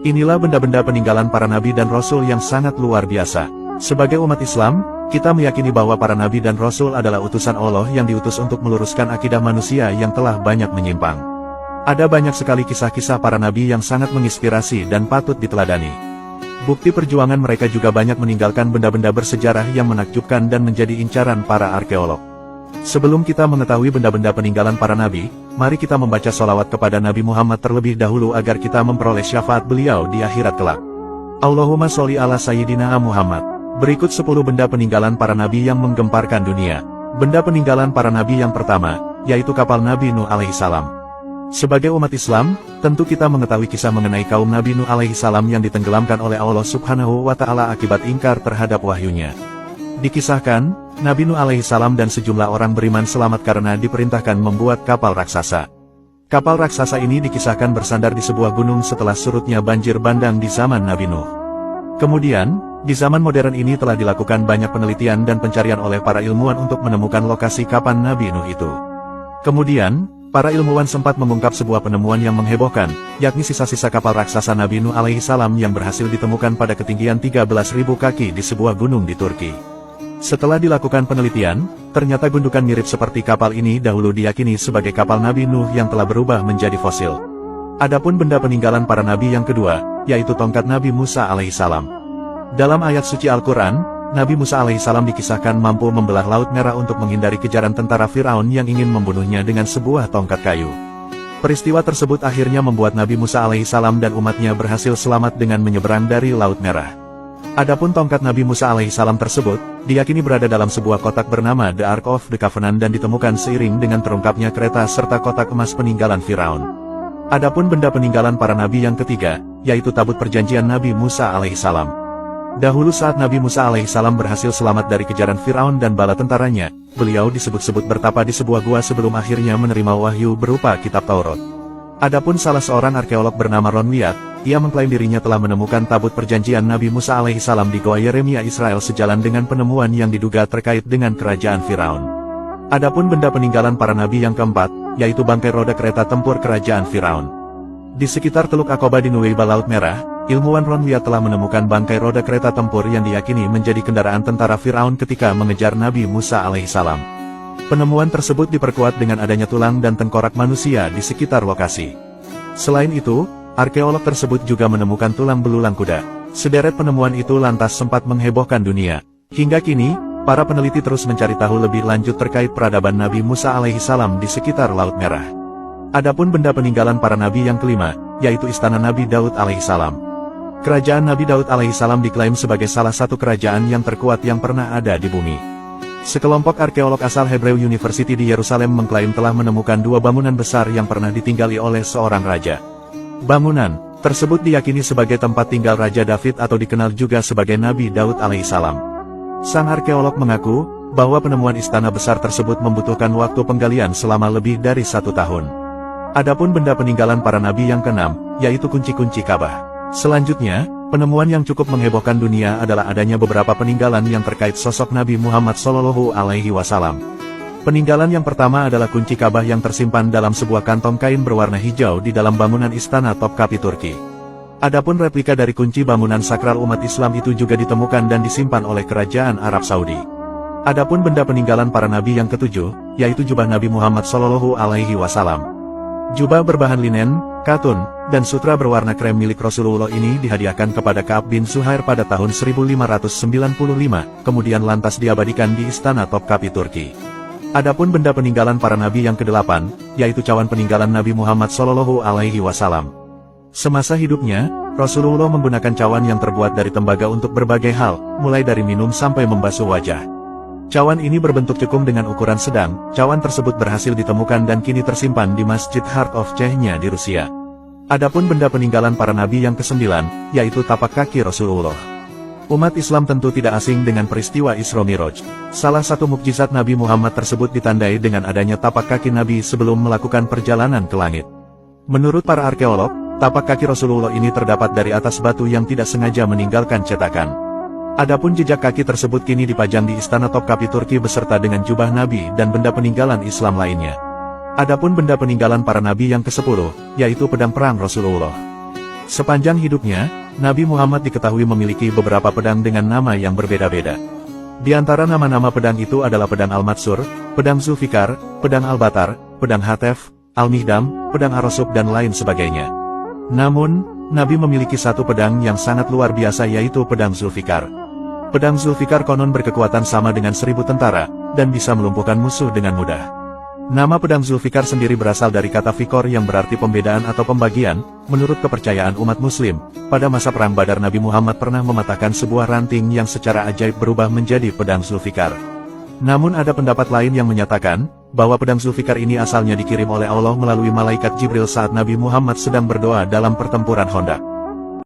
Inilah benda-benda peninggalan para nabi dan rasul yang sangat luar biasa. Sebagai umat Islam, kita meyakini bahwa para nabi dan rasul adalah utusan Allah yang diutus untuk meluruskan akidah manusia yang telah banyak menyimpang. Ada banyak sekali kisah-kisah para nabi yang sangat menginspirasi dan patut diteladani. Bukti perjuangan mereka juga banyak meninggalkan benda-benda bersejarah yang menakjubkan dan menjadi incaran para arkeolog. Sebelum kita mengetahui benda-benda peninggalan para nabi, mari kita membaca sholawat kepada Nabi Muhammad terlebih dahulu agar kita memperoleh syafaat beliau di akhirat kelak. Allahumma sholli ala Sayyidina Muhammad. Berikut 10 benda peninggalan para nabi yang menggemparkan dunia. Benda peninggalan para nabi yang pertama, yaitu kapal Nabi Nuh alaihissalam. Sebagai umat Islam, tentu kita mengetahui kisah mengenai kaum Nabi Nuh alaihissalam yang ditenggelamkan oleh Allah subhanahu wa ta'ala akibat ingkar terhadap wahyunya. Dikisahkan, Nabi Nuh alaihissalam dan sejumlah orang beriman selamat karena diperintahkan membuat kapal raksasa. Kapal raksasa ini dikisahkan bersandar di sebuah gunung setelah surutnya banjir bandang di zaman Nabi Nuh. Kemudian, di zaman modern ini telah dilakukan banyak penelitian dan pencarian oleh para ilmuwan untuk menemukan lokasi kapan Nabi Nuh itu. Kemudian, para ilmuwan sempat mengungkap sebuah penemuan yang menghebohkan, yakni sisa-sisa kapal raksasa Nabi Nuh alaihissalam yang berhasil ditemukan pada ketinggian 13.000 kaki di sebuah gunung di Turki. Setelah dilakukan penelitian, ternyata gundukan mirip seperti kapal ini dahulu diyakini sebagai kapal Nabi Nuh yang telah berubah menjadi fosil. Adapun benda peninggalan para nabi yang kedua, yaitu tongkat Nabi Musa alaihissalam. Dalam ayat suci Al-Quran, Nabi Musa alaihissalam dikisahkan mampu membelah Laut Merah untuk menghindari kejaran tentara Firaun yang ingin membunuhnya dengan sebuah tongkat kayu. Peristiwa tersebut akhirnya membuat Nabi Musa alaihissalam dan umatnya berhasil selamat dengan menyeberang dari Laut Merah. Adapun tongkat Nabi Musa alaihissalam tersebut, diyakini berada dalam sebuah kotak bernama The Ark of the Covenant dan ditemukan seiring dengan terungkapnya kereta serta kotak emas peninggalan Firaun. Adapun benda peninggalan para nabi yang ketiga, yaitu tabut perjanjian Nabi Musa alaihissalam. Dahulu saat Nabi Musa alaihissalam berhasil selamat dari kejaran Firaun dan bala tentaranya, beliau disebut-sebut bertapa di sebuah gua sebelum akhirnya menerima wahyu berupa kitab Taurat. Adapun salah seorang arkeolog bernama Ron Wyatt, ia mengklaim dirinya telah menemukan tabut perjanjian Nabi Musa alaihissalam di Goa Yeremia Israel sejalan dengan penemuan yang diduga terkait dengan kerajaan Firaun. Adapun benda peninggalan para nabi yang keempat, yaitu bangkai roda kereta tempur kerajaan Firaun. Di sekitar Teluk Aqaba di Nuweiba Laut Merah, ilmuwan Ron Wyatt telah menemukan bangkai roda kereta tempur yang diyakini menjadi kendaraan tentara Firaun ketika mengejar Nabi Musa alaihissalam. Penemuan tersebut diperkuat dengan adanya tulang dan tengkorak manusia di sekitar lokasi. Selain itu, arkeolog tersebut juga menemukan tulang belulang kuda. Sederet penemuan itu lantas sempat menghebohkan dunia. Hingga kini, para peneliti terus mencari tahu lebih lanjut terkait peradaban Nabi Musa alaihissalam di sekitar Laut Merah. Adapun benda peninggalan para nabi yang kelima, yaitu istana Nabi Daud alaihissalam. Kerajaan Nabi Daud alaihissalam diklaim sebagai salah satu kerajaan yang terkuat yang pernah ada di bumi. Sekelompok arkeolog asal Hebrew University di Yerusalem mengklaim telah menemukan 2 bangunan besar yang pernah ditinggali oleh seorang raja. Bangunan tersebut diyakini sebagai tempat tinggal Raja David atau dikenal juga sebagai Nabi Daud alaihissalam. Sang arkeolog mengaku bahwa penemuan istana besar tersebut membutuhkan waktu penggalian selama lebih dari 1 tahun. Adapun benda peninggalan para nabi yang keenam, yaitu kunci-kunci Ka'bah. Selanjutnya, penemuan yang cukup menghebohkan dunia adalah adanya beberapa peninggalan yang terkait sosok Nabi Muhammad SAW. Peninggalan yang pertama adalah kunci Ka'bah yang tersimpan dalam sebuah kantong kain berwarna hijau di dalam bangunan istana Topkapi Turki. Adapun replika dari kunci bangunan sakral umat Islam itu juga ditemukan dan disimpan oleh kerajaan Arab Saudi. Adapun benda peninggalan para nabi yang ketujuh, yaitu jubah Nabi Muhammad SAW. Jubah berbahan linen, katun, dan sutra berwarna krem milik Rasulullah ini dihadiahkan kepada Ka'ab bin Zuhair pada tahun 1595, kemudian lantas diabadikan di istana Topkapi Turki. Adapun benda peninggalan para nabi yang kedelapan, yaitu cawan peninggalan Nabi Muhammad SAW. Semasa hidupnya, Rasulullah menggunakan cawan yang terbuat dari tembaga untuk berbagai hal, mulai dari minum sampai membasuh wajah. Cawan ini berbentuk cekung dengan ukuran sedang. Cawan tersebut berhasil ditemukan dan kini tersimpan di Masjid Heart of Chechnya di Rusia. Adapun benda peninggalan para nabi yang kesembilan, yaitu tapak kaki Rasulullah. Umat Islam tentu tidak asing dengan peristiwa Isra Miraj. Salah satu mukjizat Nabi Muhammad tersebut ditandai dengan adanya tapak kaki Nabi sebelum melakukan perjalanan ke langit. Menurut para arkeolog, tapak kaki Rasulullah ini terdapat dari atas batu yang tidak sengaja meninggalkan cetakan. Adapun jejak kaki tersebut kini dipajang di istana Topkapi Turki beserta dengan jubah Nabi dan benda peninggalan Islam lainnya. Adapun benda peninggalan para nabi yang ke-10, yaitu pedang perang Rasulullah. Sepanjang hidupnya, Nabi Muhammad diketahui memiliki beberapa pedang dengan nama yang berbeda-beda. Di antara nama-nama pedang itu adalah pedang Al-Matsur, pedang Zulfikar, pedang Al-Batar, pedang Hatef, Al-Mihdam, pedang Ar-Rasub dan lain sebagainya. Namun, Nabi memiliki satu pedang yang sangat luar biasa yaitu pedang Zulfikar. Pedang Zulfikar konon berkekuatan sama dengan 1000 tentara, dan bisa melumpuhkan musuh dengan mudah. Nama pedang Zulfikar sendiri berasal dari kata fikor yang berarti pembedaan atau pembagian. Menurut kepercayaan umat muslim, pada masa perang Badar Nabi Muhammad pernah mematahkan sebuah ranting yang secara ajaib berubah menjadi pedang Zulfikar. Namun ada pendapat lain yang menyatakan, bahwa pedang Zulfikar ini asalnya dikirim oleh Allah melalui malaikat Jibril saat Nabi Muhammad sedang berdoa dalam pertempuran Khandaq.